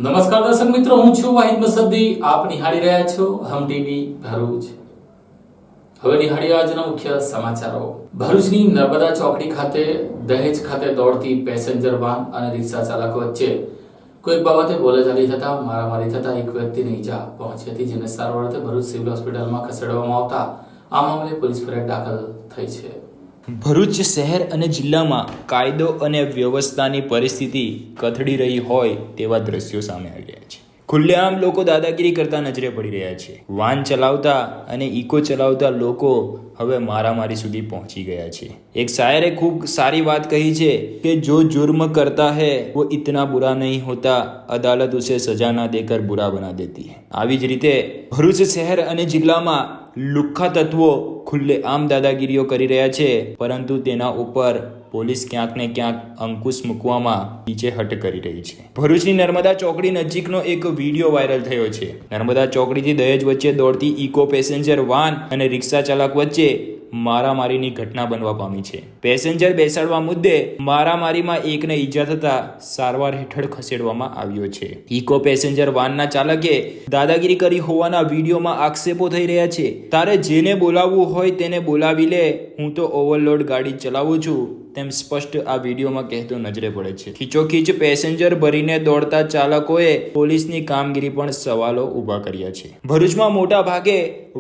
નમસ્કાર દર્શક મિત્રો, હું છું વાહિદ મસદ્દી. આપ નિહાળી રહ્યા છો હમ ટીવી ભરૂચ. હવે નિહાળીએ આજના મુખ્ય સમાચારો. ભરૂચની નર્મદા ચોકડી ખાતે દહેજ ખાતે દોડતી પેસેન્જર વાન અને રિક્ષા ચાલક વચ્ચે કોઈક બાબતે બોલાચાલી થતા મારામારી થતા એક વ્યક્તિને ઈજા પહોંચી હતી, જેને સારવાર અર્થે ભરૂચ સિવિલ હોસ્પિટલમાં ખસેડવામાં આવતા આ મામલે પોલીસ ફરિયાદ દાખલ થઈ છે. ભરૂચ શહેર અને જિલ્લામાં કાયદો અને વ્યવસ્થાની પરિસ્થિતિ કથળી રહી હોય તેવા દ્રશ્યો સામે આવી રહ્યા છે. ખુલ્લેઆમ લોકો દાદાગીરી કરતા નજરે પડી રહ્યા છે. વાન ચલાવતા અને ઇકો ચલાવતા લોકો હવે મારામારી સુધી પહોંચી ગયા છે. એક શાયરે ખૂબ સારી વાત કહી છે કે જો जुर्म करता है वो इतना बुरा नहीं होता, अदालत उसे सजा ना देकर बुरा बना देती है. આવી જ રીતે ભરૂચ શહેર અને જિલ્લામાં લુખ્ખા તત્વો ખુલ્લેઆમ દાદાગીરીઓ કરી રહ્યા છે, પરંતુ તેના ઉપર પોલીસ ક્યાંક ને ક્યાંક અંકુશ મૂકવામાં પીછેહટ કરી રહી છે. ભરૂચની નર્મદા ચોકડી નજીકનો એક વિડીયો વાયરલ થયો છે. નર્મદા ચોકડીથી દહેજ વચ્ચે દોડતી ઇકો પેસેન્જર વાન અને રિક્ષા ચાલક વચ્ચે મારામારીની ઘટના બનવા પામી છે. પેસેન્જર બેસાડવા મુદ્દે મારામારીમાં એકને ઈજા થતા સારવાર હેઠળ ખસેડવામાં આવ્યો છે. ઇકો પેસેન્જર વાનના ચાલકે દાદાગીરી કરી હોવાના વિડીયોમાં આક્ષેપો થઈ રહ્યા છે. તારે જેને બોલાવવું હોય તેને બોલાવી લે, હું તો ઓવરલોડ ગાડી ચલાવું છું તેમ સ્પષ્ટ આ વિડીયોમાં કહેતો નજરે પડે છે. ખીચોખીચ પેસેન્જર ભરીને દોડતા ચાલકોએ પોલીસની કામગીરી પણ સવાલો ઊભા કર્યા છે. ભરૂચમાં મોટા ભાગે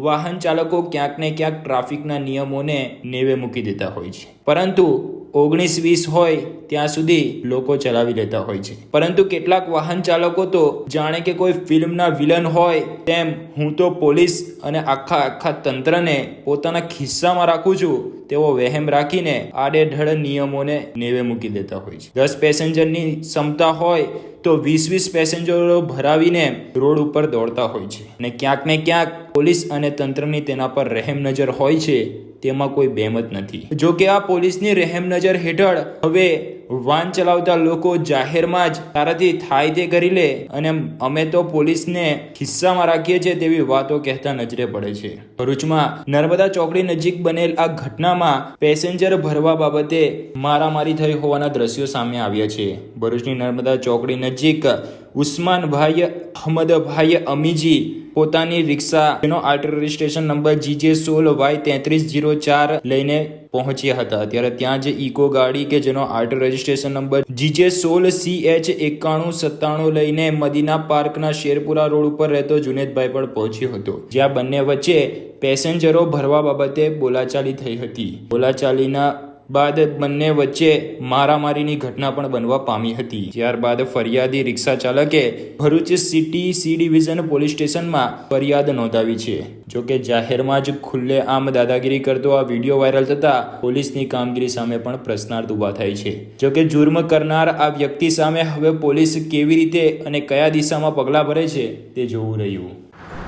વાહન ચાલકો ક્યાંક ને ક્યાંક ટ્રાફિકના નિયમોને નેવે મૂકી દેતા હોય છે, પરંતુ 19-20 હોય ત્યાં સુધી લોકો ચલાવી લેતા હોય છે. પરંતુ કેટલાક વાહન ચાલકો તો જાણે કે કોઈ ફિલ્મના વિલન હોય તેમ હું તો પોલીસ અને આખા તંત્રને પોતાના ખિસ્સામાં રાખું છું તેવો વહેમ રાખીને આડેધડ નિયમોને નેવે મૂકી દેતા હોય છે. 10 પેસેન્જરની ક્ષમતા હોય તો 20-20 પેસેન્જરો ભરાવીને રોડ ઉપર દોડતા હોય છે, અને ક્યાંક ને ક્યાંક પોલીસ અને તંત્રની તેના પર રહેમ નજર હોય છે, તેમાં કોઈ બેમત નથી. જો કે આ પોલીસની રહેમ નજર હેઠળ હવે વાન ચલાવતા લોકો જાહેરમાં જ તારાથી થાય તે કરી લે અને અમે તો પોલીસને ખિસ્સામાં રાખીએ છીએ તેવી વાતો કહેતા નજરે પડે છે. ભરૂચમાં નર્મદા ચોકડી નજીક બનેલ આ ઘટનામાં પેસેન્જર ભરવા બાબતે મારામારી થઈ હોવાના દ્રશ્યો સામે આવ્યા છે. ભરૂચની નર્મદા ચોકડી નજીક ઉસ્માનભાઈ અહમદભાઈ અમીજી પોતાની રિક્ષા જેનો આર્ટ રજિસ્ટ્રેશન નંબર GJ16Y3304 લઈને પહોંચ્યા હતા, ત્યારે ત્યાં જ ઇકો ગાડી કે જેનો આર્ટ રજિસ્ટ્રેશન નંબર GJ16CH9197 લઈને મદીના પાર્કના શેરપુરા રોડ ઉપર રહેતો જુનેદભાઈ પણ પહોંચ્યો હતો, જ્યાં બંને વચ્ચે પેસેન્જરો ભરવા બાબતે બોલાચાલી થઈ હતી. બોલાચાલીના બાદ બંને વચ્ચે મારામારીની ઘટના પણ બનવા પામી હતી. ત્યારબાદ ફરિયાદી રિક્ષા ચાલકે Bharuch city C division police સ્ટેશનમાં ફરિયાદ નોંધાવી છે. જોકે જાહેરમાં જ ખુલ્લેઆમ દાદાગીરી કરતો આ વિડીયો વાયરલ થતા પોલીસની કામગીરી સામે પણ પ્રશ્નાર્થ ઊભા થાય છે. જોકે જુર્મ કરનાર આ વ્યક્તિ સામે હવે પોલીસ કેવી રીતે અને કયા દિશામાં પગલાં ભરે છે તે જોવું રહ્યું.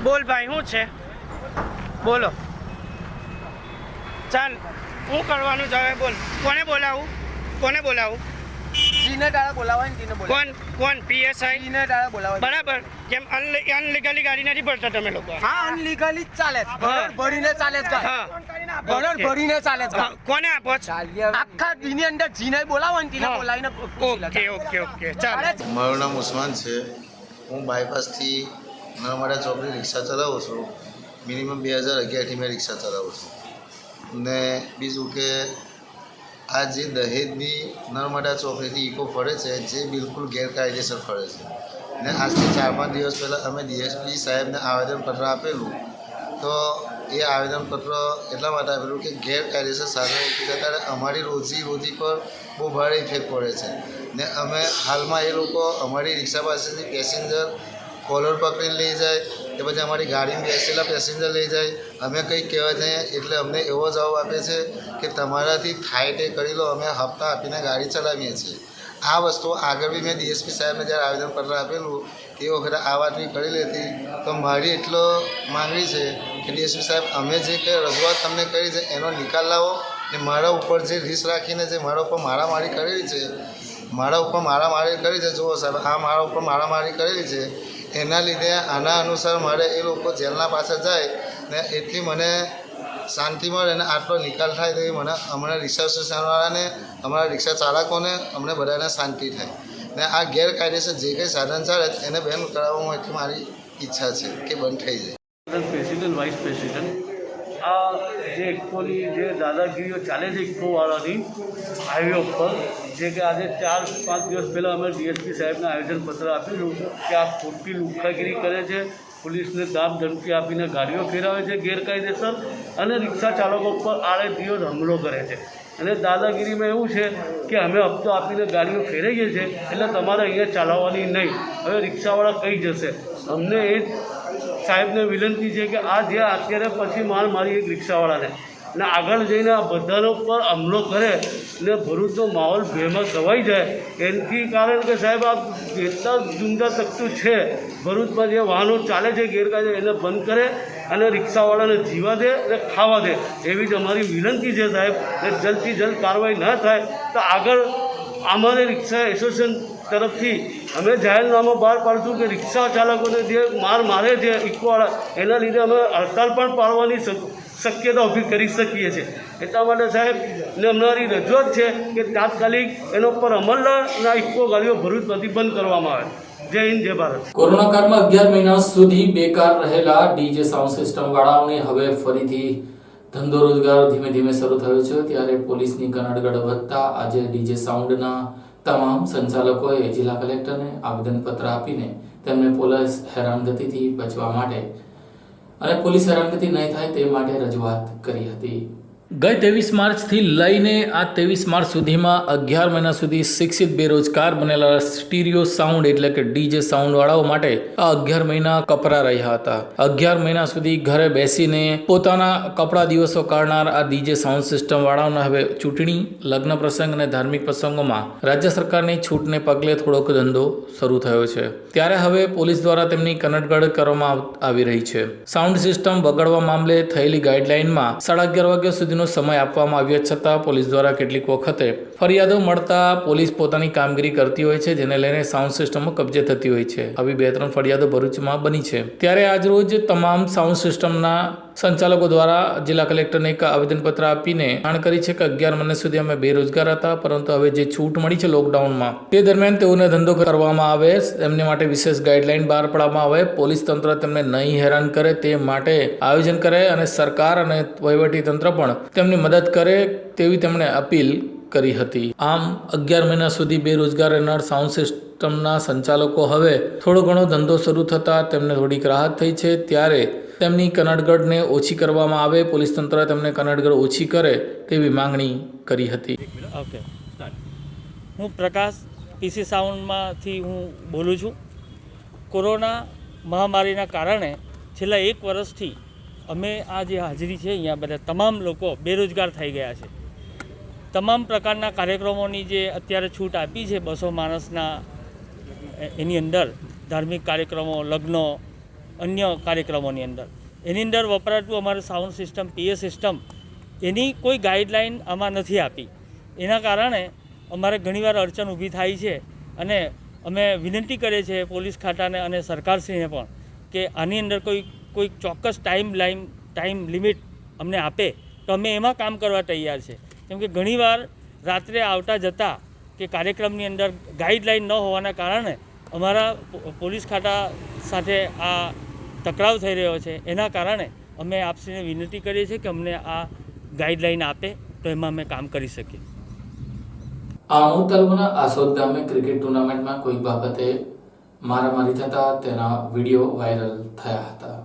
બોલ ભાઈ, શું છે? બોલો. ચાલ, શું કરવાનું છે હવે? બોલ. કોને બોલાવું? જીને ડાળા બોલાવાય ને જીને બોલાવાય. કોણ PSI? જીને ડાળા બોલાવાય. બરાબર. કેમ અનલીગલી ગાડી નથી ભરતા તમે લોકો? હા, અનલીગલી જ ચાલે છે. ભરણ ભરીને ચાલે છે. હા. ભરણ ભરીને ચાલે છે. કોને આપો છો? આખા દીની અંદર જીને બોલાવાય ને જીને બોલાવીને ઓકે. ચાલ. મારું નામ ઉસ્માન છે. હું બાયપાસથી નર્મદા ચોકડી રિક્ષા ચલાવું છું. મિનિમમ 2011થી મેં રિક્ષા ચલાવું છું. ને બીજું કે આ જે દહેજની નર્મદા ચોકડીથી ઇકો ફરે છે, જે બિલકુલ ગેરકાયદેસર ફરે છે. ને આજથી 4-5 દિવસ પહેલાં અમે DSP સાહેબને આવેદનપત્ર આપેલું, તો એ આવેદનપત્ર એટલા માટે આપેલું કે ગેરકાયદેસર સાધનો જતાં અમારી રોજી પર બહુ ભારે ઇફેક્ટ પડે છે. ને અમે હાલમાં એ લોકો અમારી રિક્ષા પાસેથી પેસેન્જર કોલર પકડીને લઈ જાય, કે પછી અમારી ગાડીમાં બેસેલા પેસેન્જર લઈ જાય. અમે કંઈક કહેવા જઈએ એટલે અમને એવો જવાબ આપે છે કે તમારાથી થાય તે કરી લો, અમે હપ્તા આપીને ગાડી ચલાવીએ છીએ. આ વસ્તુ આગળ બી મેં DSP સાહેબને જ્યારે આવેદનપત્ર આપેલું તે વખતે આ વાત બી કરેલી હતી. તો મારી એટલો માંગણી છે કે DSP સાહેબ, અમે જે કંઈ રજૂઆત તમને કરી છે એનો નિકાલ લાવો, ને મારા ઉપર જે રીસ રાખીને જે મારા ઉપર મારામારી કરેલી છે, જુઓ સાહેબ, આ મારા ઉપર મારામારી કરેલી છે, એના લીધે આના અનુસાર મારે એ લોકો જેલના પાછળ જાય ને એટલી મને શાંતિ મળે અને આટલો નિકાલ થાય તો એ મને અમારા રિક્ષા સ્ટેશનવાળાને, અમારા રિક્ષા ચાલકોને, અમને બધાને શાંતિ થાય. ને આ ગેરકાયદેસર જે કંઈ સાધન ચાલે એને બેન કરાવવામાં એટલી મારી ઈચ્છા છે કે બંધ થઈ જાય. પ્રેસિડેન્ટ વાઇસ પ્રેસિડેન્ટ આ જે ઇક્કોની જે દાદાગીરીઓ ચાલે છે ઇક્કોવાળાની હાઈવે ઉપર જે કે આજે 4-5 દિવસ પહેલાં અમે ડીએસપી સાહેબને આયોજનપત્ર આપ્યું કે આ ખોટી લુખ્ખાગીરી કરે છે, પોલીસને દાબ ધમકી આપીને ગાડીઓ ફેરવે છે ગેરકાયદેસર અને રિક્ષા ચાલકો પર આડેધીયો હુમલો કરે છે. અને દાદાગીરીમાં એવું છે કે અમે હપ્તો આપીને ગાડીઓ ફેરવીએ છીએ એટલે તમારે અહીંયા ચલાવવાની નહીં. હવે રિક્ષાવાળા કઈ જશે? અમને એ સાહેબને વિનંતી છે કે આ જે અત્યારે પછી માર મારી એક રિક્ષાવાળાને ને આગળ જઈને આ બધાનો પર હુમલો કરે ને ભરૂચનો માહોલ ભેમાં સવાઈ જાય એનાથી કારણ કે સાહેબ આ જેટલા જુંદા તકતું છે ભરૂચમાં જે વાહનો ચાલે છે ગેરકાયદે એને બંધ કરે અને રિક્ષાવાળાને જીવા દે અને ખાવા દે એવી જ અમારી વિનંતી છે સાહેબ. ને જલ્દથી જલ્દ કાર્યવાહી ન થાય તો આગળ અમારે રિક્ષા એસોસિએશન તરફથી અમે જાહેરનામા બહાર પાડશું કે રિક્ષા ચાલકોને જે માર મારે છે ઇક્કોવાળા એના લીધે અમે હડતાલ પણ પાડવાની શક્યતા ઊભી કરી શકીએ છીએ. એટલા માટે સાહેબ ને અમારી રજૂઆત છે કે તાત્કાલિક એનો પર અમલ ના ઇક્કો ગાડીઓ ભરૂચમાંથી બંધ કરવામાં આવે. જય હિન્દ, જય ભારત. કોરોના કાળમાં 11 મહિના સુધી બેકાર રહેલા ડીજે સાઉન્ડ સિસ્ટમ વાળાઓને હવે ફરીથી ધંધો રોજગાર ધીમે ધીમે શરૂ થયો છે. ત્યારે પોલીસની કનડગડ વધતા આજે ડીજે સાઉન્ડના તમામ સંચાલકોએ જિલ્લા કલેક્ટરને આવેદનપત્ર આપીને તેમને પોલીસ હેરાનગતિથી બચવા માટે અને પોલીસ હેરાનગતિ નહીં થાય તે માટે રજૂઆત કરી હતી. ગઈ 23 માર્ચથી લઈને આ 23 માર્ચ સુધીમાં 11 મહિના સુધી શિક્ષિત બેરોજગાર બનેલા સ્ટીરિયો સાઉન્ડ એટલે કે ડીજે સાઉન્ડ વાળાઓ માટે આ 11 મહિના કપરા રહ્યા હતા. 11 મહિના સુધી ઘરે બેસીને પોતાના કપડા દિવસો કાઢનાર આ ડીજે સાઉન્ડ સિસ્ટમ વાળાઓને હવે ચૂંટણી, લગ્ન પ્રસંગ અને ધાર્મિક પ્રસંગોમાં રાજ્ય સરકારની છૂટને પગલે થોડોક ધંધો શરૂ થયો છે. ત્યારે હવે પોલીસ દ્વારા તેમની કનડગડ કરવામાં આવી રહી છે. સાઉન્ડ સિસ્ટમ બગાડવા મામલે થયેલી ગાઈડલાઇનમાં 11:30 વાગ્યા સુધીનો સમય આપવામાં આવ્યા છતાં પોલીસ દ્વારા કેટલીક વખતે ફરિયાદો મળતા પોલીસ પોતાની કામગીરી કરતી હોય છે, જેને લઈને સાઉન્ડ સિસ્ટમો કબજે થતી હોય છે. આવી 2-3 ફરિયાદો ભરૂચમાં બની છે. ત્યારે આજરોજ તમામ સાઉન્ડ સિસ્ટમના સંચાલકો દ્વારા જિલ્લા કલેક્ટરને એક આવેદનપત્ર આપીને જાણ કરી છે કે 11 મહિના સુધી અમે બેરોજગાર હતા, પરંતુ હવે જે છૂટ મળી છે લોકડાઉનમાં તે દરમિયાન તેઓને ધંધો કરવામાં આવે, એમની માટે વિશેષ ગાઈડલાઈન બહાર પાડવામાં આવે, પોલીસ તંત્ર તેમને નહીં હેરાન કરે તે માટે આયોજન કરે અને સરકાર અને વહીવટી તંત્ર પણ તેમની મદદ કરે તેવી તેમણે અપીલ કરી હતી. આમ 11 મહિના સુધી બેરોજગાર રહેનાર સાઉન્ડ સિસ્ટમના સંચાલકો હવે થોડો ઘણો ધંધો શરૂ થતાં તેમને થોડીક રાહત થઈ છે. ત્યારે તેમની કનડગડને ઓછી કરવામાં આવે, પોલીસ તંત્ર તેમને કનડગડ ઓછી કરે તેવી માંગણી કરી હતી. ઓકે, હું પ્રકાશ પીસી સાઉન્ડમાંથી હું બોલું છું. કોરોના મહામારીના કારણે છેલ્લા 1 વર્ષથી અમે આ જે હાજરી છે અહીંયા બધા તમામ લોકો બેરોજગાર થઈ ગયા છે. તમામ પ્રકારના કાર્યક્રમોની જે અત્યારે છૂટ આપી છે 200 માણસના એની અંદર ધાર્મિક કાર્યક્રમો, લગ્નો, અન્ય કાર્યક્રમોની અંદર એની અંદર વપરાતું અમારું સાઉન્ડ સિસ્ટમ, પીએ સિસ્ટમ એની કોઈ ગાઈડલાઇન આમાં નથી આપી. એના કારણે અમારે ઘણીવાર અડચણ ઊભી થાય છે અને અમે વિનંતી કરીએ છીએ પોલીસ ખાતાને અને સરકારશ્રીને પણ કે આની અંદર કોઈ ચોક્કસ ટાઈમ લિમિટ અમને આપે તો અમે એમાં કામ કરવા તૈયાર છે. કેમ કે ઘણીવાર રાત્રે આવતા જતા કે કાર્યક્રમની અંદર ગાઈડલાઇન ન હોવાના કારણે અમારા પોલીસ ખાતા સાથે આ ટકરાવ થઈ રહ્યો છે. એના કારણે અમે આપશ્રીને વિનંતી કરીએ છીએ કે અમને આ ગાઈડલાઇન આપે તો એમાં અમે કામ કરી શકીએ. આમોદ તાલુકાના આસોદ ગામે ક્રિકેટ ટુર્નામેન્ટમાં કોઈક બાબતે મારામારી થતા તેના વિડીયો વાયરલ થયા હતા.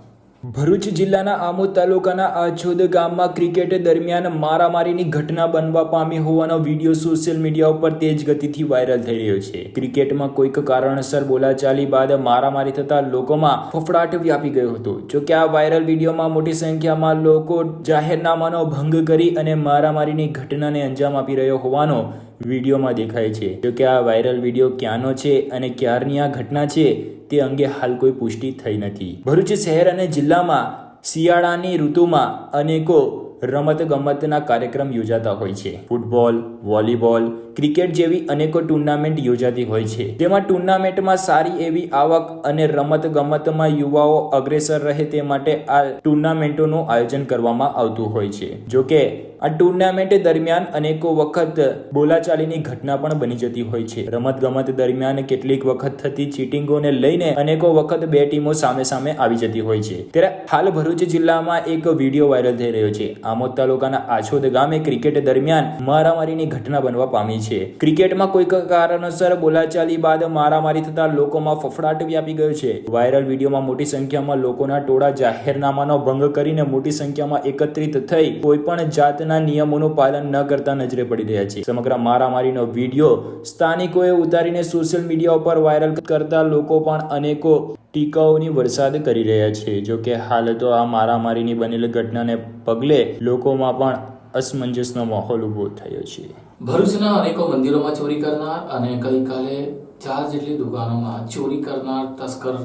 ભરૂચ જિલ્લાના આમોદ તાલુકાના આછોદ ગામમાં ક્રિકેટ દરમિયાન મારામારીની ઘટના બનવા પામી હોવાનો વિડીયો સોશિયલ મીડિયા ઉપર તેજ ગતિથી વાયરલ થઈ રહ્યો છે. ક્રિકેટમાં કોઈક કારણસર બોલાચાલી બાદ મારામારી થતા લોકોમાં ફફડાટ વ્યાપી ગયો હતો. જોકે આ વાયરલ વિડીયોમાં મોટી સંખ્યામાં લોકો જાહેરનામાનો ભંગ કરી અને મારામારીની ઘટનાને અંજામ આપી રહ્યો હોવાનો વિડીયોમાં દેખાય છે. જોકે આ વાયરલ વિડીયો ક્યાંનો છે અને ક્યારની આ ઘટના છે તે અંગે હાલ કોઈ પુષ્ટિ થઈ નથી. ભરૂચ શહેર અને જિલ્લામાં શિયાળાની ઋતુમાં અનેકો રમત ગમતના કાર્યક્રમ યોજાતા હોય છે. ફૂટબોલ, વોલીબોલ, ક્રિકેટ જેવી અનેકો ટુર્નામેન્ટ યોજાતી હોય છે. જેમાં ટુર્નામેન્ટમાં સારી એવી આવક અને રમત ગમતમાં યુવાઓ અગ્રેસર રહે તે માટે આ ટુર્નામેન્ટોનું આયોજન કરવામાં આવતું હોય છે. જોકે આ ટુર્નામેન્ટ દરમિયાન અનેકો વખત બોલાચાલીની ઘટના પણ બની જતી હોય છે. રમત ગમત દરમિયાન કેટલીક વખત થતી ચીટિંગોને લઈને અનેકો વખત બે ટીમો સામે સામે આવી જતી હોય છે. ત્યારે હાલ ભરૂચ જિલ્લામાં એક વિડીયો વાયરલ થઈ રહ્યો છે. આમોદ તાલુકાના આછોદ ગામે ક્રિકેટ દરમિયાન મારામારીની ઘટના બનવા પામી છે. ક્રિકેટમાં કોઈક કારણોસર બોલાચાલી બાદ મારામારી થતા લોકોમાં ફફડાટ વ્યાપી ગયો છે. વાયરલ વિડીયોમાં મોટી સંખ્યામાં લોકોના ટોળા જાહેરનામાનો ભંગ કરીને મોટી સંખ્યામાં એકત્રિત થઈ કોઈ પણ જાતના નિયમોનું પાલન ન કરતા નજરે પડી રહ્યા છે. સમગ્ર મારામારીનો વિડીયો સ્થાનિકોએ ઉતારીને સોશિયલ મીડિયા ઉપર વાયરલ કરતા લોકો પણ અનેકો ટીકાઓની વરસાદ કરી રહ્યા છે. જો કે હાલ તો આ મારામારીની બનેલી ઘટનાને પગલે લોકોમાં પણ અસમંજસનો માહોલ ઊભો થયો છે. ભરૂચના અનેકો મંદિરોમાં ચોરી કરનાર અને ગઈકાલે 4 જેટલી દુકાનોમાં ચોરી કરનાર તસ્કર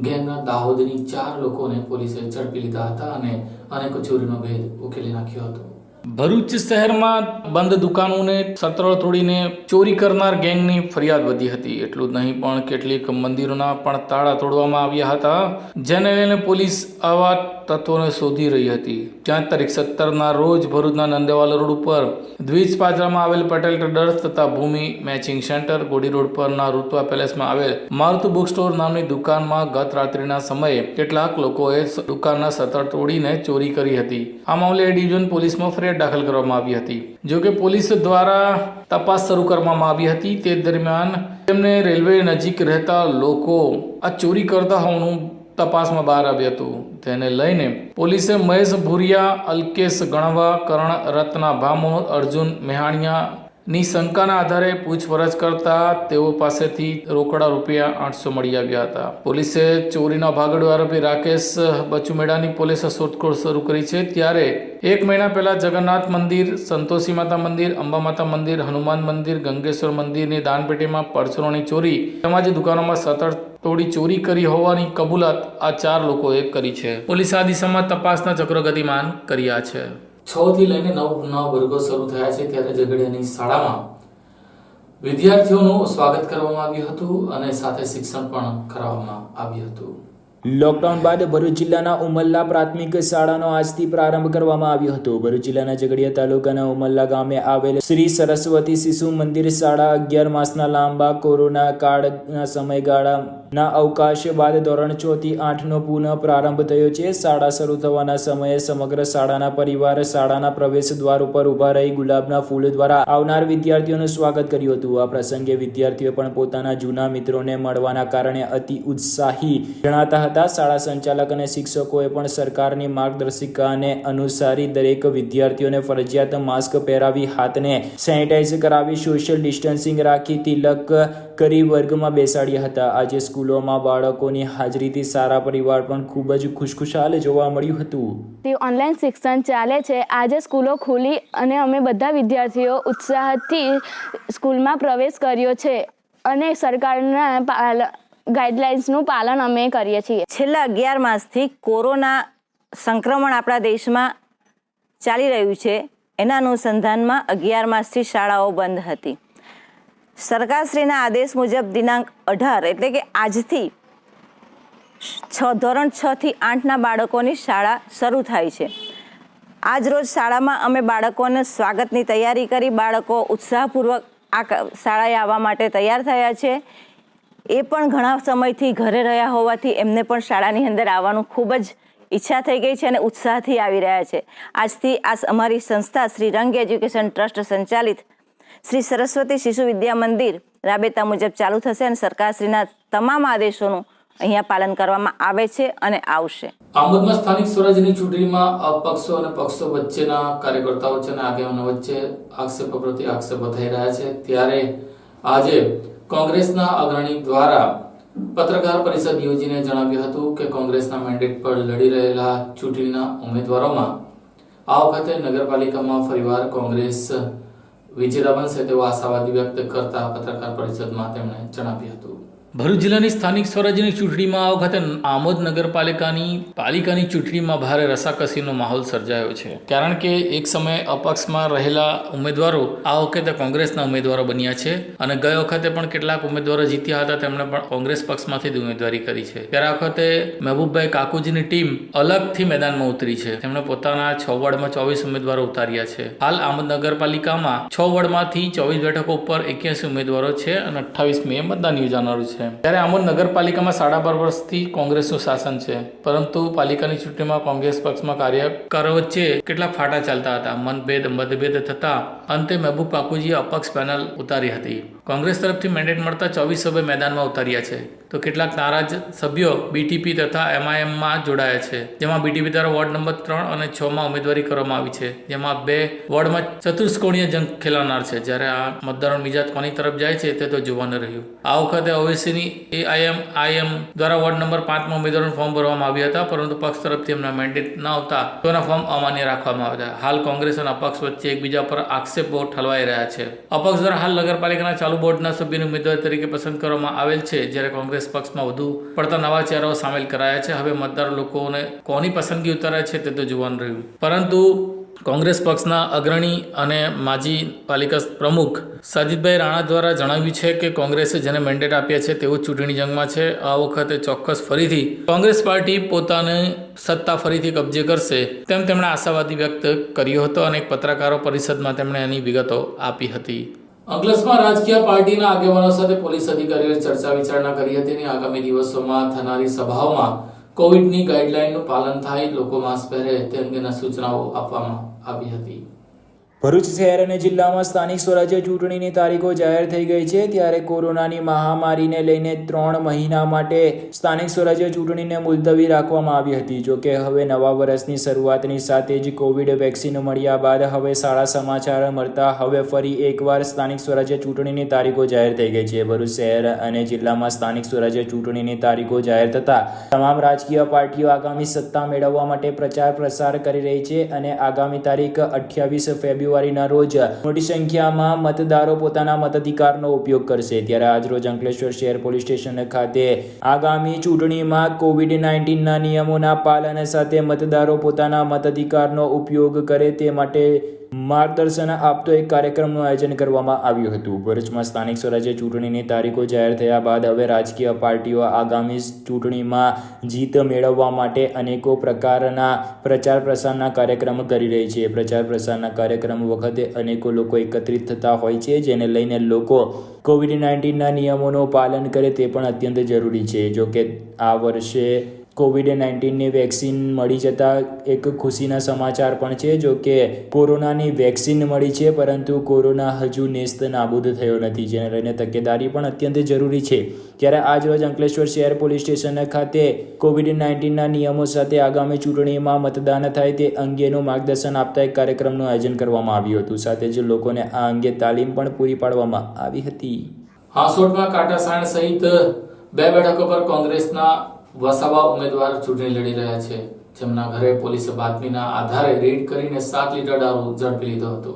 ગેંગના દાહોદની 4 લોકોને પોલીસે ઝડપી લીધા હતા અને અનેકો ચોરીનો ભેદ ઉકેલી નાખ્યો હતો. ભરૂચ શહેરમાં બંધ દુકાનોને સતરળ તોડીને ચોરી કરનાર ગેંગની ફરિયાદ વધી હતી. એટલું જ નહીં પણ કેટલીક મંદિરોના પણ તાળા તોડવામાં આવ્યા હતા, જેને લઈને પોલીસ આવા તત્વોને શોધી રહી હતી. ત્યાં તારીખ 17ના રોજ ભરૂચના નંદેવાલા રોડ ઉપર દ્વિજ પાજરામાં આવેલ પટેલ ટ્રેડર્સ તથા ભૂમિ મેચિંગ સેન્ટર, ગોડી રોડ પરના ઋત્વા પેલેસમાં આવેલ મારુતિ બુક સ્ટોર નામની દુકાનમાં ગત રાત્રિના સમયે કેટલાક લોકોએ દુકાનના સતર તોડીને ચોરી કરી હતી. આ મામલે એ ડિવિઝન પોલીસમાં ફરિયાદ દાખલ કરવામાં આવી હતી. જો કે પોલીસ દ્વારા તપાસ શરૂ કરવામાં આવી હતી. તે દરમિયાન તેમને રેલવે નજીક રહેતા લોકો આ ચોરી કરતા હોવાનું તપાસમાં બહાર આવ્યું હતું. તેને લઈને પોલીસે મહેશ ભુરિયા, અલ્કેશ ગણવા, કરણ રત્ના ભામોર, અર્જુન મેહાણિયા ની શંકાના આધારે પૂછપરછ કરતા તેઓ પાસેથી રોકડા ₹800 મળી આવ્યા હતા. પોલીસે ચોરીના ભાગડો આરોપી રાકેશ બચુમેડાની પોલીસે શોધખોળ શરૂ કરી છે. ત્યારે 1 મહિના પહેલા જગન્નાથ મંદિર, સંતોષી માતા મંદિર, અંબા માતા મંદિર, હનુમાન મંદિર, ગંગેશ્વર મંદિરની દાનપેટીમાં પરચુરણની ચોરી તેમજ દુકાનોમાં સતર તોડી ચોરી કરી હોવાની કબૂલાત આ 4 લોકોએ કરી છે. પોલીસે આ દિશામાં તપાસના ચક્રો ગતિમાન કર્યા છે. 6 થી લઈને 9 વર્ગો શરૂ થયા છે ત્યારે ઝઘડિયાની શાળામાં વિદ્યાર્થીઓનું સ્વાગત કરવામાં આવ્યું હતું અને સાથે શિક્ષણ પણ કરાવવામાં આવ્યું હતું. લોકડાઉન બાદ ભરૂચ જિલ્લાના ઉમલ્લા પ્રાથમિક શાળાનો આજથી પ્રારંભ કરવામાં આવ્યો હતો. ભરૂચ જિલ્લાના ઝઘડિયા તાલુકાના ઉમલ્લા ગામે આવેલ શ્રી સરસ્વતી શિશુ મંદિર શાળા 11 માસના લાંબા કોરોના કાળના સમયગાળાના અવકાશ બાદ ધોરણ 6 થી 8નો પુનઃ પ્રારંભ થયો છે. શાળા શરૂ થવાના સમયે સમગ્ર શાળાના પરિવાર શાળાના પ્રવેશ દ્વાર ઉપર ઊભા રહી ગુલાબના ફૂલ દ્વારા આવનાર વિદ્યાર્થીઓનું સ્વાગત કર્યું હતું. આ પ્રસંગે વિદ્યાર્થીઓ પણ પોતાના જૂના મિત્રોને મળવાના કારણે અતિ ઉત્સાહી જણાતા હતા. શાળા સંચાલક અને શિક્ષકોએ પણ સરકારની માર્ગદર્શિકાને અનુસારી દરેક વિદ્યાર્થીઓને ફરજિયાત માસ્ક પહેરાવી, હાથને સેનિટાઈઝ કરાવી, સોશિયલ ડિસ્ટન્સિંગ રાખી, તિલક કરી વર્ગમાં બેસાડ્યા હતા. આજે સ્કૂલોમાં બાળકોની હાજરીથી સારા પરિવાર પણ ખૂબ જ ખુશખુશાલ જોવા મળ્યું હતું. ઓનલાઈન શિક્ષણ ચાલે છે. આજે સ્કૂલો ખુલી અને અમે બધા વિદ્યાર્થીઓ ઉત્સાહથી સ્કૂલમાં પ્રવેશ કર્યો છે અને સરકારના ગાઈડલાઇન્સનું પાલન અમે કરીએ છીએ. છેલ્લા 11 માસથી કોરોના સંક્રમણ આપણા દેશમાં ચાલી રહ્યું છે. એના અનુસંધાનમાં 11 માસથી શાળાઓ બંધ હતી. સરકારશ્રીના આદેશ મુજબ દિનાંક 18 એટલે કે આજથી ધોરણ 6 થી 8ના બાળકોની શાળા શરૂ થાય છે. આજ રોજ શાળામાં અમે બાળકોને સ્વાગતની તૈયારી કરી. બાળકો ઉત્સાહપૂર્વક આ શાળાએ આવવા માટે તૈયાર થયા છે. એ પણ ઘણા સમયથી ઘરે રહ્યા હોવાથી એમને પણ શાળાની અંદર આવવાનું ખૂબ જ ઈચ્છા થઈ ગઈ છે અને ઉત્સાહથી આવી રહ્યા છે. આજથી આ અમારી સંસ્થા શ્રી રંગ એજ્યુકેશન ટ્રસ્ટ સંચાલિત શ્રી સરસ્વતી શિશુ વિદ્યા મંદિર રાબેતા મુજબ ચાલુ થશે અને સરકારશ્રીના તમામ આદેશોનું અહીંયા પાલન કરવામાં આવે છે અને આવશે. આમોદમાં સ્થાનિક સ્વરાજ્યની ચૂંટણીમાં અપક્ષો અને પક્ષો વચ્ચેના કાર્યકર્તાઓ વચ્ચે અને આગેવાનો વચ્ચે આક્ષેપો પ્રતિ આક્ષેપો થઈ રહ્યા છે. ત્યારે આજે કોંગ્રેસના અગ્રણી દ્વારા પત્રકાર પરિષદ યોજીને જણાવ્યું હતું કે કોંગ્રેસના મેન્ડેટ પર લડી રહેલા ચૂંટણીના ઉમેદવારોમાં આ વખતે નગરપાલિકામાં ફરીવાર કોંગ્રેસ વિજેતા બનશે તેવો આશાવાદી વ્યક્ત કરતા પત્રકાર પરિષદમાં તેમણે જણાવ્યું હતું. ભરૂચ જિલ્લાની સ્થાનિક સ્વરાજ્યની ચૂંટણીમાં આ વખતે આમોદ નગરપાલિકાની ચૂંટણીમાં ભારે રસાકસીનો માહોલ સર્જાયો છે, કારણ કે એક સમયે અપક્ષમાં રહેલા ઉમેદવારો આ વખતે કોંગ્રેસના ઉમેદવારો બન્યા છે અને ગઈ વખતે પણ કેટલાક ઉમેદવારો જીત્યા હતા, તેમણે પણ કોંગ્રેસ પક્ષમાંથી જ ઉમેદવારી કરી છે. ત્યારે આ વખતે મહેબૂબભાઈ કાકુજીની ટીમ અલગથી મેદાનમાં ઉતરી છે. તેમણે પોતાના 6 વોર્ડમાં 24 ઉમેદવારો ઉતાર્યા છે. હાલ આમોદ નગરપાલિકામાં 6 વોર્ડમાંથી 24 બેઠકો ઉપર 81 ઉમેદવારો છે અને 28 મે મતદાન યોજાનારું છે. ત્યારે આમોદ નગરપાલિકામાં 12.5 વર્ષથી કોંગ્રેસનું શાસન છે, પરંતુ પાલિકાની ચૂંટણીમાં કોંગ્રેસ પક્ષમાં કાર્યકરો વચ્ચે કેટલાક ફાટા ચાલતા હતા. મતભેદ થતા અંતે મહેબૂબ કાકુજીએ અપક્ષ પેનલ ઉતારી હતી. કોંગ્રેસ તરફથી મેન્ડેટ મળતા 24 સભ્યો મેદાનમાં ઉતાર્યા છે, તો કેટલાક નારાજ સભ્યો બીટીપી તથા MIMમાં જોડાયા છે, જેમાં બીટીપી દ્વારા વોર્ડ નંબર 3 અને 6માં ઉમેદવારી કરવામાં આવી છે, જેમાં 2 વોર્ડમાં ચતુષ્કોણીય જંગ ખેલાનાર છે. જ્યારે આ મતદારોની મિજાજ કોની તરફ જાય છે તે તો જોવાનું રહ્યું. આ વખતે ઓવેસીની AIM દ્વારા વોર્ડ નંબર 5માં ઉમેદવારોનું ફોર્મ ભરવામાં આવ્યા હતા, પરંતુ પક્ષ તરફથી એમના મેન્ડેટ ન આવતા તેના ફોર્મ અમાન્ય રાખવામાં આવ્યા. હાલ કોંગ્રેસ અને અપક્ષ વચ્ચે એકબીજા પર આક્ષેપો ઠલવાઈ રહ્યા છે. અપક્ષ દ્વારા હાલ નગરપાલિકાના ચાલુ બોર્ડના સભ્યની ઉમેદવારી તરીકે પસંદ કરવામાં આવેલ છે, જ્યારે કોંગ્રેસ પક્ષમાં વધુ પડતા નવા ચહેરાઓ સામેલ કરાયા છે. હવે મતદાર લોકોને કોની પસંદગી ઉતારે છે તે તો જોવાનું રહ્યું. પરંતુ કોંગ્રેસ પક્ષના અગ્રણી અને માજી પાલિકા પ્રમુખ સાજીદભાઈ રાણા દ્વારા જણાવ્યું છે કે કોંગ્રેસે જેને મેન્ડેટ આપ્યા છે તેઓ ચૂંટણી જંગમાં છે. આ વખતે ચોક્કસ ફરીથી કોંગ્રેસ પાર્ટી પોતાની સત્તા ફરીથી કબજે કરશે તેમ તેમણે આશાવાદી વ્યક્ત કર્યો હતો અને એક પત્રકારો પરિષદમાં તેમણે એની વિગતો આપી હતી. અંકલેશ્વરમાં રાજકીય પાર્ટીના આગેવાનો સાથે પોલીસ અધિકારીઓએ ચર્ચા વિચારણા કરી હતી અને આગામી દિવસોમાં થનારી સભાઓમાં કોવિડની ગાઈડલાઈનનું પાલન થાય, લોકો માસ્ક પહેરે તે અંગેના સૂચનાઓ આપવામાં આવી હતી. ભરૂચ શહેર અને જિલ્લામાં સ્થાનિક સ્વરાજ્ય ચૂંટણીની તારીખો જાહેર થઈ ગઈ છે. ત્યારે કોરોનાની મહામારીને લઈને 3 મહિના માટે સ્થાનિક સ્વરાજ્ય ચૂંટણીને મુલતવી રાખવામાં આવી હતી. જોકે હવે નવા વર્ષની શરૂઆતની સાથે જ કોવિડ વેક્સિન મળ્યા બાદ હવે સારા સમાચાર મળતા હવે ફરી એકવાર સ્થાનિક સ્વરાજ્ય ચૂંટણીની તારીખો જાહેર થઈ ગઈ છે. ભરૂચ શહેર અને જિલ્લામાં સ્થાનિક સ્વરાજ્ય ચૂંટણીની તારીખો જાહેર થતા તમામ રાજકીય પાર્ટીઓ આગામી સત્તા મેળવવા માટે પ્રચાર પ્રસાર કરી રહી છે અને આગામી તારીખ 28 ફેબ્રુઆરી ના રોજ મોટી સંખ્યામાં મતદારો પોતાના મતાધિકારનો ઉપયોગ કરશે. ત્યારે આજરોજ અંકલેશ્વર શહેર પોલીસ સ્ટેશન ખાતે આગામી ચૂંટણીમાં COVID-19ના નિયમોના પાલન સાથે મતદારો પોતાના મતાધિકારનો ઉપયોગ કરે તે માટે માર્ગદર્શન આપતો એક કાર્યક્રમનું આયોજન કરવામાં આવ્યું હતું. ભરૂચમાં સ્થાનિક સ્વરાજ્ય ચૂંટણીની તારીખો જાહેર થયા બાદ હવે રાજકીય પાર્ટીઓ આગામી ચૂંટણીમાં જીત મેળવવા માટે અનેકો પ્રકારના પ્રચાર પ્રસારના કાર્યક્રમ કરી રહી છે. પ્રચાર પ્રસારના કાર્યક્રમ વખતે અનેકો લોકો એકત્રિત થતા હોય છે, જેને લઈને લોકો COVID-19ના નિયમોનું પાલન કરે તે પણ અત્યંત જરૂરી છે. જોકે આ વર્ષે COVID-19ની વેક્સિન મળી જતા એક ખુશીના સમાચાર પણ છે. જો કે કોરોનાની વેક્સિન મળી છે, પરંતુ કોરોના હજુ નેસ્ત નાબૂદ થયો નથી, જેને લઈને તકેદારી પણ અત્યંત જરૂરી છે. ત્યારે આજ રોજ અંકલેશ્વર શહેર પોલીસ સ્ટેશન ખાતે COVID-19ના નિયમો સાથે આગામી ચૂંટણીમાં મતદાન થાય તે અંગેનું માર્ગદર્શન આપતા એક કાર્યક્રમનું આયોજન કરવામાં આવ્યું હતું. સાથે જ લોકોને આ અંગે તાલીમ પણ પૂરી પાડવામાં આવી હતી. હાંસોટમાં કાંટાસાણ સહિત 2 બેઠકો પર કોંગ્રેસના વસાવા ઉમેદવાર ચૂંટણી લડી રહ્યા છે, જેમના ઘરે પોલીસે બાતમીના આધારે રેડ કરીને 7 લીટર દારૂ ઝડપી લીધો હતો.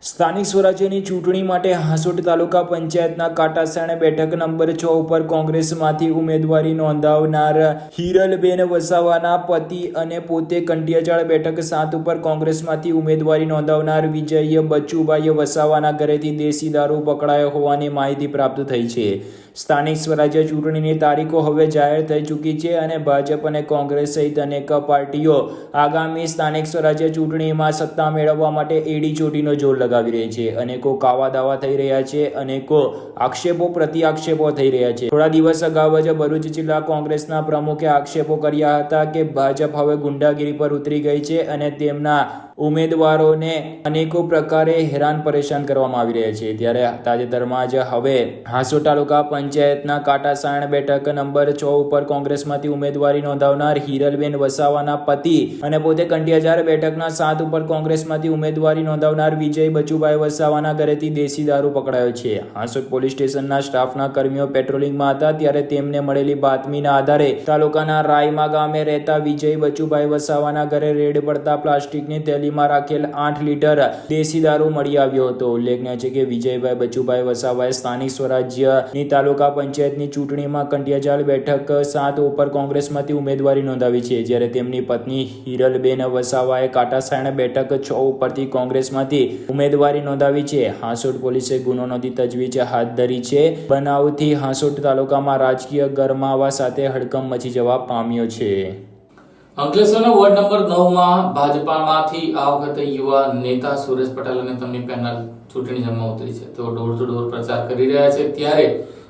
સ્થાનિક સ્વરાજ્યની ચૂંટણી માટે હાંસોટ તાલુકા પંચાયતના કાંટાસાણ બેઠક નંબર 6 ઉપર કોંગ્રેસમાંથી ઉમેદવારી નોંધાવનાર હિરલબેન વસાવાના પતિ અને પોતે કંટિયાચાળ બેઠક 7 ઉપર કોંગ્રેસમાંથી ઉમેદવારી નોંધાવનાર વિજય બચુભાઈ વસાવાના ઘરેથી દેશી દારૂ પકડાયો હોવાની માહિતી પ્રાપ્ત થઈ છે. સ્થાનિક સ્વરાજ્ય ચૂંટણીની તારીખો હવે જાહેર થઈ ચૂકી છે અને ભાજપ અને કોંગ્રેસ સહિત અનેક પાર્ટીઓ આગામી સ્થાનિક સ્વરાજ્ય ચૂંટણીમાં સત્તા મેળવવા માટે એડી ચોટીનો જોર લગાવી રહી છે. અનેકો કાવા દાવા થઈ રહ્યા છે, અનેકો આક્ષેપો પ્રતિ આક્ષેપો થઈ રહ્યા છે. થોડા દિવસ અગાઉ જ ભરૂચ જિલ્લા કોંગ્રેસના પ્રમુખે આક્ષેપો કર્યા હતા કે ભાજપ હવે ગુંડાગીરી પર ઉતરી ગઈ છે અને તેમના ઉમેદવારોને અનેકો પ્રકારે હેરાન પરેશાન કરવામાં આવી રહ્યા છે. ત્યારે તાજેતરમાં જ હવે હાંસોટ તાલુકા પંચાયતના કાંટાસાણ બેઠક નંબર 6 ઉપર કોંગ્રેસમાંથી ઉમેદવારી નોંધાવનાર હિરલબેન વસાવાના પતિ અને પોતે કંટિયાચાર બેઠકના 7 ઉપર કોંગ્રેસમાંથી ઉમેદવારી નોંધાવનાર વિજય બચુભાઈ વસાવાના ઘરેથી દેશી દારૂ પકડાયો છે. હાંસોટ પોલીસ સ્ટેશનના સ્ટાફના કર્મીઓ પેટ્રોલિંગમાં હતા, ત્યારે તેમને મળેલી બાતમીના આધારે તાલુકાના રાયમા ગામે રહેતા વિજય બચુભાઈ વસાવાના ઘરે રેડ પડતા પ્લાસ્ટિકની થેલીમાં રાખેલ 8 લીટર દેશી દારૂ મળી આવ્યો હતો. ઉલ્લેખનીય છે કે વિજયભાઈ બચુભાઈ વસાવાએ સ્થાનિક સ્વરાજ્યની તાલુકા તાલુકા પંચાયતની ચૂંટણીમાં કંટિયાચાલ બેઠક 7 ઉપર કોંગ્રેસમાંથી ઉમેદવારી નોંધાવી છે, જ્યારે તેમની પત્ની હિરલબેન વસાવાએ કાટાસાયણ બેઠક 6 ઉપરથી કોંગ્રેસમાંથી ઉમેદવારી નોંધાવી છે. હાંસોટ પોલીસે ગુનો નોંધી તજવીજ હાથ ધરી છે. બનાવથી હાંસોટ તાલુકામાં રાજકીય ગરમાવા સાથે હડકંપ મચી જવા પામ્યો છે. અંકલેશ્વરના વોર્ડ નંબર 9 માં ભાજપામાંથી આ વખતે યુવા નેતા સુરેશ પટેલ અને તેમની પેનલ ચૂંટણી જંગમાં ઉતરી છે. તેઓ ડોર ટુ ડોર પ્રચાર કરી રહ્યા છે, ત્યારે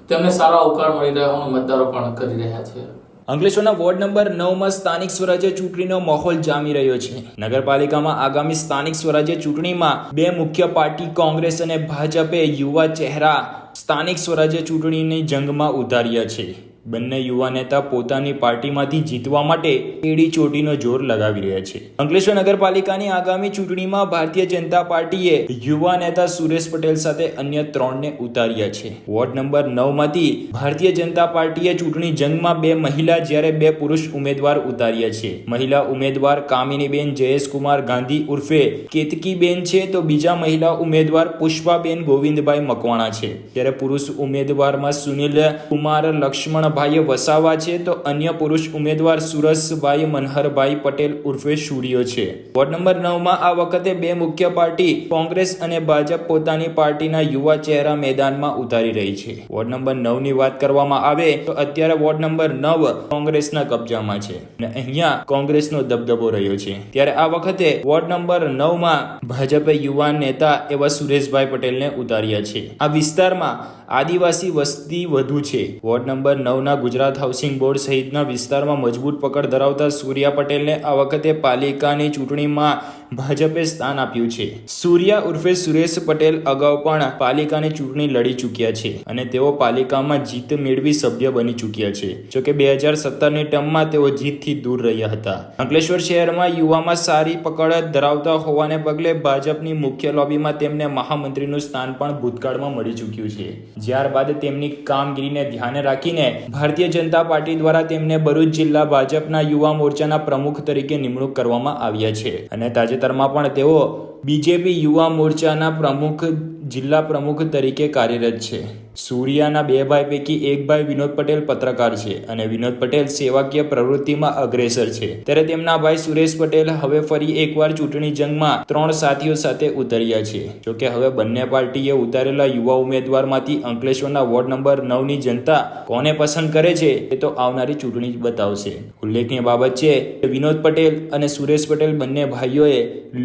તેમને સારો અવકાશ મળી રહ્યો હોવાનું મતદારો પણ કરી રહ્યા છે. અંકલેશ્વરના વોર્ડ નંબર 9માં સ્થાનિક સ્વરાજ્ય ચૂંટણીનો માહોલ જામી રહ્યો છે. નગરપાલિકામાં આગામી સ્થાનિક સ્વરાજ્ય ચૂંટણીમાં બે મુખ્ય પાર્ટી કોંગ્રેસ અને ભાજપે યુવા ચહેરા સ્થાનિક સ્વરાજ્ય ચૂંટણીની જંગમાં ઉતાર્યા છે. બંને યુવા નેતા પોતાની પાર્ટીમાંથી જીતવા માટે એડી ચોટીનો જોર લગાવી રહ્યા છે. અંકલેશ્વર નગરપાલિકાની આગામી ચૂંટણીમાં ભારતીય જનતા પાર્ટીએ યુવા નેતા સુરેશ પટેલ સાથે અન્ય 3ને ઉતાર્યા છે. વોર્ડ નંબર 9 માંથી ભારતીય જનતા પાર્ટીએ ચૂંટણી જંગમાં 2 મહિલા જ્યારે 2 પુરુષ ઉમેદવાર ઉતાર્યા છે. મહિલા ઉમેદવાર કામિનીબેન જયેશકુમાર ગાંધી ઉર્ફે કેતકીબેન છે, તો બીજા મહિલા ઉમેદવાર પુષ્પાબેન ગોવિંદભાઈ મકવાણા છે. જ્યારે પુરુષ ઉમેદવારમાં સુનિલ કુમાર લક્ષ્મણ ભાઈ વસાવા છે, તો અન્ય પુરુષ ઉમેદવાર સુરસભાઈ મનહરભાઈ પટેલ ઉર્ફે સૂર્યો છે. વોર્ડ નંબર 9માં આ વખતે બે મુખ્ય પાર્ટી કોંગ્રેસ અને ભાજપ પોતાની પાર્ટીના યુવા ચહેરા મેદાનમાં ઉતારી રહી છે. વોર્ડ નંબર 9 ની વાત કરવામાં આવે તો અત્યારે વોર્ડ નંબર 9 કોંગ્રેસના કબજામાં છે અને અહીંયા કોંગ્રેસનો દબદબો રહ્યો છે. ત્યારે આ વખતે વોર્ડ નંબર 9માં ભાજપે યુવાન નેતા એવા સુરેશભાઈ પટેલને ઉતાર્યા છે. આ વિસ્તારમાં આદિવાસી વસ્તી વધુ છે. વોર્ડ નંબર 9 ના ગુજરાત હાઉસિંગ બોર્ડ સહિતના વિસ્તારમાં મજબૂત પકડ ધરાવતા સૂર્યા પટેલને આ વખતે પાલિકાની ચૂંટણીમાં ભાજપે સ્થાન આપ્યું છે. સૂર્યા ઉર્ફે સુરેશ પટેલ અગાઉ પણ પાલિકાની ચૂંટણી લડી ચૂક્યા છે અને તેઓ પાલિકામાં જીત મેળવી સભ્ય બની ચૂક્યા છે. જોકે 2017ની ટર્મમાં તેઓ જીતથી દૂર રહ્યા હતા. અંકલેશ્વર શહેરમાં યુવામાં સારી પકડ ધરાવતા હોવાને પગલે ભાજપની મુખ્ય લોબીમાં તેમને મહામંત્રીનું સ્થાન પણ ભૂતકાળમાં મળી ચૂક્યું છે. ત્યારબાદ તેમની કામગીરીને ધ્યાને રાખીને ભારતીય જનતા પાર્ટી દ્વારા તેમને ભરૂચ જિલ્લા ભાજપના યુવા મોરચાના પ્રમુખ તરીકે નિમણૂક કરવામાં આવ્યા છે અને તાજેતરમાં પણ તેઓ બીજેપી યુવા મોરચાના પ્રમુખ જિલ્લા પ્રમુખ તરીકે કાર્યરત છે. સૂર્યાના 2 ભાઈ પૈકી એક ભાઈ વિનોદ પટેલ પત્રકાર છે અને વિનોદ પટેલ સેવાકીય પ્રવૃત્તિમાં અગ્રેસર છે. ત્યારે તેમના ભાઈ સુરેશ પટેલ હવે ફરી એકવાર ચૂંટણી જંગમાં 3 સાથીઓ સાથે ઉતર્યા છે. જોકે હવે બંને પાર્ટીએ ઉતારેલા યુવા ઉમેદવારમાંથી અંકલેશ્વરના વોર્ડ નંબર 9 ની જનતા કોને પસંદ કરે છે એ તો આવનારી ચૂંટણી જ બતાવશે. ઉલ્લેખનીય બાબત છે કે વિનોદ પટેલ અને સુરેશ પટેલ બંને ભાઈઓએ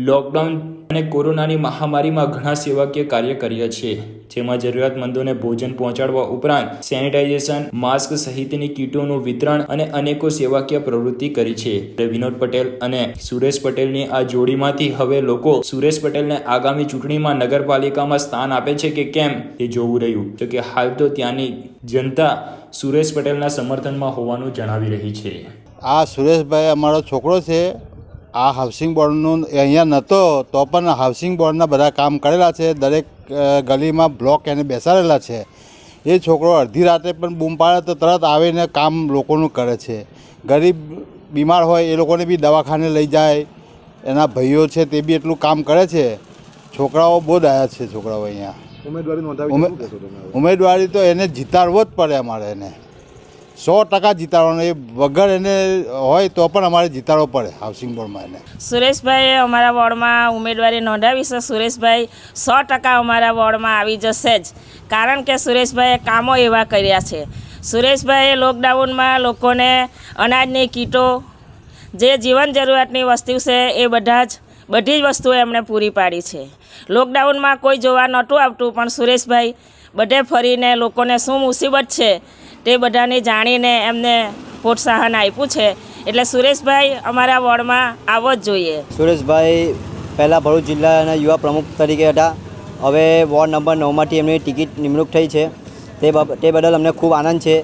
લોકડાઉન અને કોરોનાની મહામારીમાં ઘણા સેવાકીય કાર્ય કર્યા છે, જેમાં જરૂરિયાતમંદોને ભોજન પહોંચાડવા ઉપરાંત સેનિટાઇઝેશન, માસ્ક સહિતની કીટોનું વિતરણ અને અનેકો સેવાકીય પ્રવૃત્તિ કરી છે. વિનોદ પટેલ અને સુરેશ પટેલની આ જોડીમાંથી હવે લોકો સુરેશ પટેલને આગામી ચૂંટણીમાં નગરપાલિકામાં સ્થાન આપે છે કે કેમ તે જોવું રહ્યું. જોકે હાલ તો ત્યાંની જનતા સુરેશ પટેલના સમર્થનમાં હોવાનું જણાવી રહી છે. આ સુરેશભાઈ અમારો છોકરો છે. આ હાઉસિંગ બોર્ડનું અહીંયા નહોતો તો પણ હાઉસિંગ બોર્ડના બધા કામ કરેલા છે. દરેક ગલીમાં બ્લોક એને બેસાડેલા છે. એ છોકરો અડધી રાતે પણ બૂમ પાડે તો તરત આવીને કામ લોકોનું કરે છે. ગરીબ બીમાર હોય એ લોકોને બી દવાખાને લઈ જાય. એના ભાઈઓ છે તે બી એટલું કામ કરે છે. છોકરાઓ બહુ ડાયા છે. છોકરાઓ અહીંયા ઉમેદવારી તો એને જીતાડવો જ પડે. અમારે એને 100% જીતાડવાનો. એ વગર એને હોય તો પણ અમારે જીતાડવો પડે હાઉસિંગ બોર્ડમાં એને. સુરેશભાઈએ અમારા વોર્ડમાં ઉમેદવારી નોંધાવી છે. સુરેશભાઈ 100% અમારા વોર્ડમાં આવી જશે જ, કારણ કે સુરેશભાઈએ કામો એવા કર્યા છે. સુરેશભાઈએ લોકડાઉનમાં લોકોને અનાજની કીટો, જે જીવન જરૂરિયાતની વસ્તુ છે એ બધી જ વસ્તુઓ એમણે પૂરી પાડી છે. લોકડાઉનમાં કોઈ જોવા નહોતું આવતું, પણ સુરેશભાઈ બધે ફરીને લોકોને શું મુસીબત છે તે બધાને જાણીને એમને પ્રોત્સાહન આપ્યું છે. એટલે સુરેશભાઈ અમારા વોર્ડમાં આવવો જ જોઈએ. સુરેશભાઈ પહેલાં ભરૂચ જિલ્લાના યુવા પ્રમુખ તરીકે હતા. હવે વોર્ડ નંબર 9માંથી એમની ટિકિટ નિમણૂક થઈ છે. તે બદલ અમને ખૂબ આનંદ છે.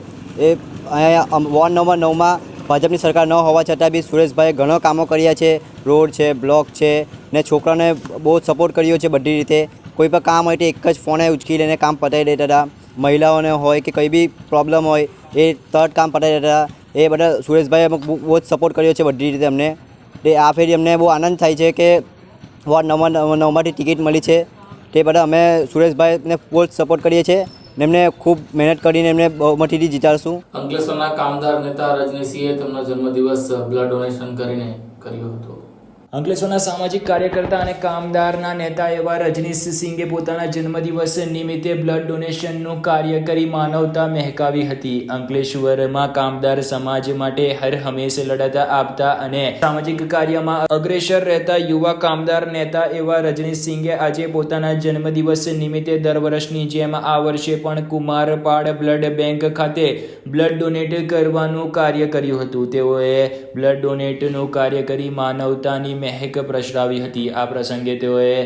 એ અહીંયા વોર્ડ નંબર 9માં ભાજપની સરકાર ન હોવા છતાં બી સુરેશભાઈએ ઘણા કામો કર્યા છે. રોડ છે, બ્લોક છે ને છોકરાને બહુ સપોર્ટ કર્યો છે બધી રીતે. કોઈ પણ કામ હોય તો એક જ ફોને ઉચકી લઈને કામ પતાવી દેતા હતા. મહિલાઓને હોય કે કંઈ બી પ્રોબ્લેમ હોય એ તરત કામ પતાવી દેતા. એ બધા સુરેશભાઈએ બહુ જ સપોર્ટ કર્યો છે બધી રીતે અમને. તે આ ફેરી અમને બહુ આનંદ થાય છે કે વોર્ડ નંબર 9માંથી ટિકિટ મળી છે. તે બધા અમે સુરેશભાઈને બહુ જ સપોર્ટ કરીએ છીએ ને એમને ખૂબ મહેનત કરીને એમને બહુમતીથી જીતાડશું. અંકલેશ્વરના કામદાર નેતા રજનીસિંહે તેમનો જન્મદિવસ બ્લડ ડોનેશન કરીને કર્યો હતો. અંકલેશ્વરના સામાજિક કાર્યકર્તા અને કામદારના નેતા એવા રજનીશ સિંઘે પોતાના જન્મદિવસ નિમિત્તે બ્લડ ડોનેશનનું કાર્ય કરી માનવતા મહેકાવી હતી. અંકલેશ્વરમાં કામદાર સમાજ માટે હર હંમેશ લડત આપતા અને સામાજિક કાર્યમાં અગ્રેસર રહેતા યુવા કામદાર નેતા એવા રજનીશ સિંઘે આજે પોતાના જન્મદિવસ નિમિત્તે દર વર્ષની જેમ આ વર્ષે પણ કુમારપાડ બ્લડ બેંક ખાતે બ્લડ ડોનેટ કરવાનું કાર્ય કર્યું હતું. તેઓએ બ્લડ ડોનેટનું કાર્ય કરી માનવતાની મહેક પ્રસરાવી હતી. આ પ્રસંગે તેઓએ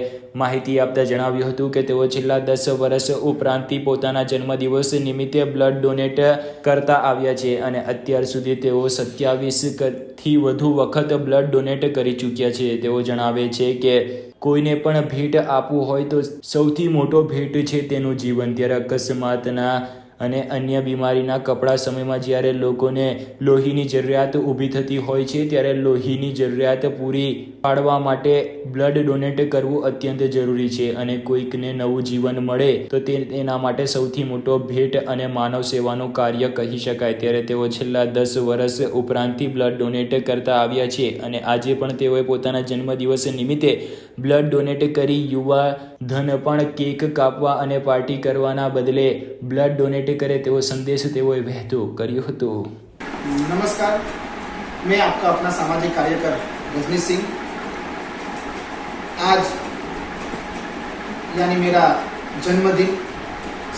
માહિતી આપતા જણાવ્યું હતું કે તેઓ છેલ્લા 10 વર્ષ ઉપરાંતથી પોતાના જન્મદિવસ નિમિત્તે બ્લડ ડોનેટ કરતા આવ્યા છે અને અત્યાર સુધી તેઓ 27થી વધુ વખત બ્લડ ડોનેટ કરી ચૂક્યા છે. તેઓ જણાવે છે કે કોઈને પણ ભેટ આપવું હોય તો સૌથી મોટો ભેટ છે તેનું જીવન. ત્યારે અકસ્માતના અને અન્ય બીમારીના કપડા સમયમાં જ્યારે લોકોને લોહીની જરૂરિયાત ઊભી થતી હોય છે ત્યારે લોહીની જરૂરિયાત પૂરી પાડવા માટે બ્લડ ડોનેટ કરવું અત્યંત જરૂરી છે અને કોઈકને નવું જીવન મળે તો તેના માટે સૌથી મોટો ભેટ અને માનવ સેવાનું કાર્ય કહી શકાય. ત્યારે તેઓ છેલ્લા 10 વર્ષ ઉપરાંતથી બ્લડ ડોનેટ કરતા આવ્યા છે અને આજે પણ તેઓએ પોતાના જન્મદિવસ નિમિત્તે બ્લડ ડોનેટ કરી યુવા ધન પણ કેક કાપવા અને પાર્ટી કરવાના બદલે બ્લડ ડોનેટ करे तेवो संदेश तेवोए वहतो कर्यो हतो. नमस्कार, मैं आपका अपना सामाजिक कार्यकर रजनीश सिंह. आज यानी मेरा जन्मदिन.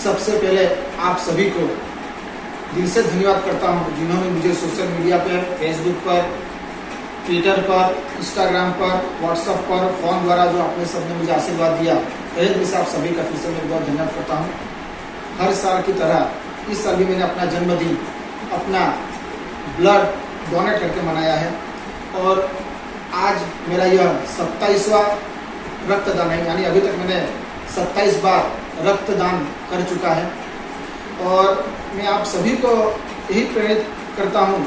सबसे पहले आप सभी को दिल से धन्यवाद करता हूँ जिन्होंने मुझे सोशल मीडिया पर, फेसबुक पर, ट्विटर पर, इंस्टाग्राम पर, व्हाट्सएप पर, फ़ोन द्वारा जो आपने सबने मुझे आशीर्वाद दिया, तहे दिल से आप सभी का फिर से मैं बहुत धन्यवाद करता हूँ. हर साल की तरह इस साल भी मैंने अपना जन्मदिन अपना ब्लड डोनेट करके मनाया है और आज मेरा यह 27वां रक्तदान है. यानी अभी तक मैंने 27 बार रक्तदान कर चुका है और मैं आप सभी को यही प्रेरित करता हूँ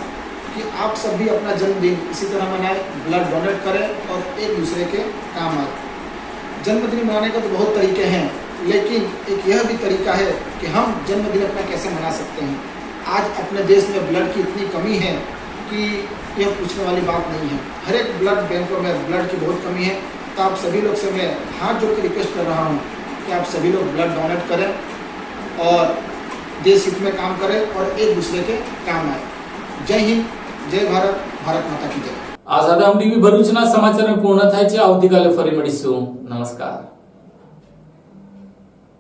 कि आप सब भी अपना जन्मदिन इसी तरह मनाएं, ब्लड डोनेट करें और एक दूसरे के काम आए. जन्मदिन मनाने का तो बहुत तरीके हैं, लेकिन एक यह भी तरीका है कि हम जन्मदिन अपना कैसे मना सकते हैं. आज अपने देश में ब्लड की इतनी कमी है कि यह पूछने वाली बात नहीं है. हर एक ब्लड बैंकों में ब्लड की बहुत कमी है. तो आप सभी लोग से मैं हाथ जोड़ के रिक्वेस्ट कर रहा हूँ कि आप सभी लोग ब्लड डोनेट करें और देश हित में काम करें और एक दूसरे के काम आए. जय हिंद, जय भारत, भारत माता की जय. આઝાદ ટીવી ભરૂચના સમાચાર પૂર્ણ થાય છે. આવતીકાલે ફરી મળીશું. નમસ્કાર.